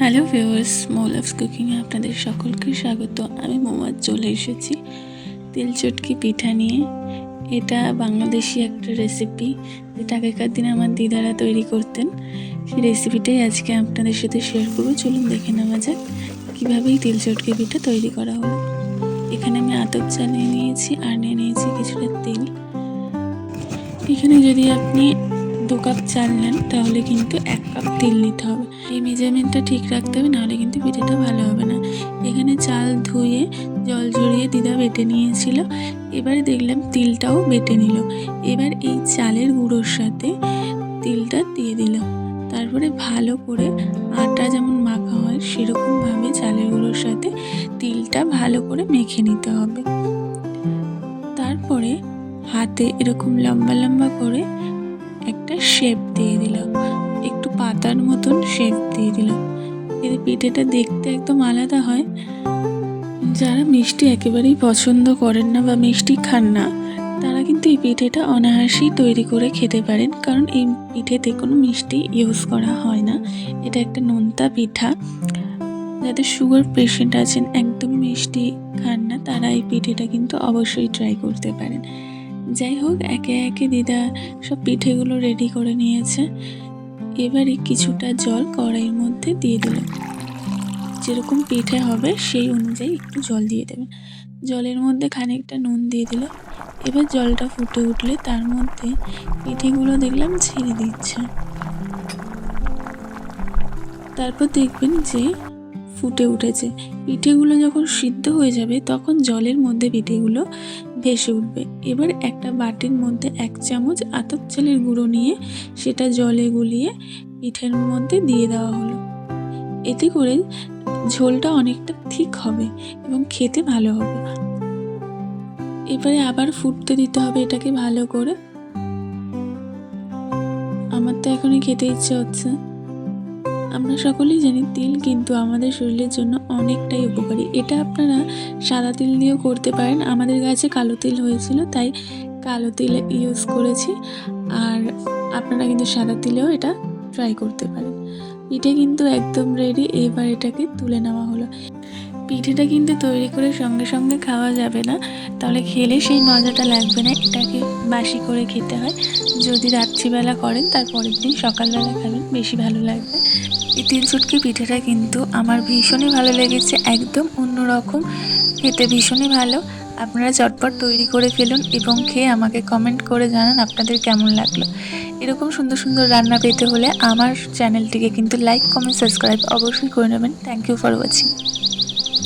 Hello viewers, মৌলাভস কুকিংয়ে আপনাদের সকলকে স্বাগত। আমি মোমাজ চলে এসেছি তিল চটকি পিঠা নিয়ে। এটা বাংলাদেশি একটা রেসিপি, যেটা আগেকার দিনে আমার দিদারা তৈরি করতেন। সেই রেসিপিটাই আজকে আপনাদের সাথে শেয়ার করবো। চলুন দেখে নেওয়া যাক কীভাবে এই তিল চটকি পিঠা তৈরি করা হলো। এখানে আমি আতপ চাল নিয়ে নিয়েছি আর নিয়ে নিয়েছি কিছুটা তেল। এখানে যদি আপনি 2 কাপ চাল নেন তাহলে কিন্তু 1 কাপ তেল নিতে হবে। এই মেজারমেন্টটা ঠিক রাখতে হবে, নাহলে কিন্তু পিঠাটা ভালো হবে না। এখানে চাল ধুয়ে জল ঝরিয়ে দিদা বেটে নিয়েছিল। এবারে দেখলাম তিলটাও বেটে নিল। এবার এই চালের গুঁড়োর সাথে তিলটা দিয়ে দিল। তারপরে ভালো করে আটা যেমন মাখা হয় সেরকমভাবে চালের গুঁড়োর সাথে তিলটা ভালো করে মেখে নিতে হবে। তারপরে হাতে এরকম লম্বা লম্বা করে একটা শেপ দিয়ে দিলাম, একটু পাতার মতন শেপ দিয়ে দিলাম। এতে পিঠেটা দেখতে একদম আলাদা হয়। যারা মিষ্টি একেবারেই পছন্দ করেন না বা মিষ্টি খান না, তারা কিন্তু এই পিঠেটা অনায়াসেই তৈরি করে খেতে পারেন, কারণ এই পিঠেতে কোনো মিষ্টি ইউজ করা হয় না। এটা একটা নোনতা পিঠা। যাদের সুগার পেশেন্ট আছেন, একদম মিষ্টি খান না, তারা এই পিঠেটা কিন্তু অবশ্যই ট্রাই করতে পারেন। যাই হোক, একে একে দিদা সব পিঠেগুলো রেডি করে নিয়েছে। এবারে কিছুটা জল কড়াইয়ের মধ্যে দিয়ে দিল। যেরকম পিঠে হবে সেই অনুযায়ী একটু জল দিয়ে দেবেন। জলের মধ্যে খানিকটা নুন দিয়ে দিল। এবার জলটা ফুটে উঠলে তার মধ্যে পিঠেগুলো দেখলাম ছেড়ে দিচ্ছে। তারপর দেখবেন যে ফুটে উঠেছে। পিঠেগুলো যখন সিদ্ধ হয়ে যাবে তখন জলের মধ্যে পিঠেগুলো ভেসে উঠবে। এবার একটা বাটির মধ্যে 1 চামচ আতপ চালের গুঁড়ো নিয়ে সেটা জলে গুলিয়ে পিঠের মধ্যে দিয়ে দেওয়া হলো। এতে করে ঝোলটা অনেকটা ঠিক হবে এবং খেতে ভালো হবে। এবারে আবার ফুটতে দিতে হবে এটাকে ভালো করে। আমার তো এখনই খেতে ইচ্ছে হচ্ছে। আমরা সকলেই জানি তিল কিন্তু আমাদের শরীরের জন্য অনেকটাই উপকারী। এটা আপনারা সাদা তিল দিয়েও করতে পারেন। আমাদের গাছে কালো তিল হয়েছিল, তাই কালো তিল ইউজ করেছি। আর আপনারা কিন্তু সাদা তিলেও এটা ট্রাই করতে পারেন। পিঠে কিন্তু একদম রেডি। এবার এটাকে তুলে নেওয়া হলো। পিঠেটা কিন্তু তৈরি করে সঙ্গে সঙ্গে খাওয়া যাবে না, তাহলে খেলে সেই মজাটা লাগবে না। এটাকে বাসি করে খেতে হয়। যদি রাত্রিবেলা করেন তার পরের দিন সকালবেলা খাবেন, বেশি ভালো লাগবে। এই তিল চটকি পিঠেটা কিন্তু আমার ভীষণই ভালো লেগেছে, একদম অন্যরকম, খেতে ভীষণই ভালো। আপনারা চটপট তৈরি করে ফেলুন এবং খেয়ে আমাকে কমেন্ট করে জানান আপনাদের কেমন লাগলো। এরকম সুন্দর সুন্দর রান্না পেতে হলে আমার চ্যানেলটিকে কিন্তু লাইক, কমেন্ট, সাবস্ক্রাইব অবশ্যই করে নেবেন। Thank you for watching.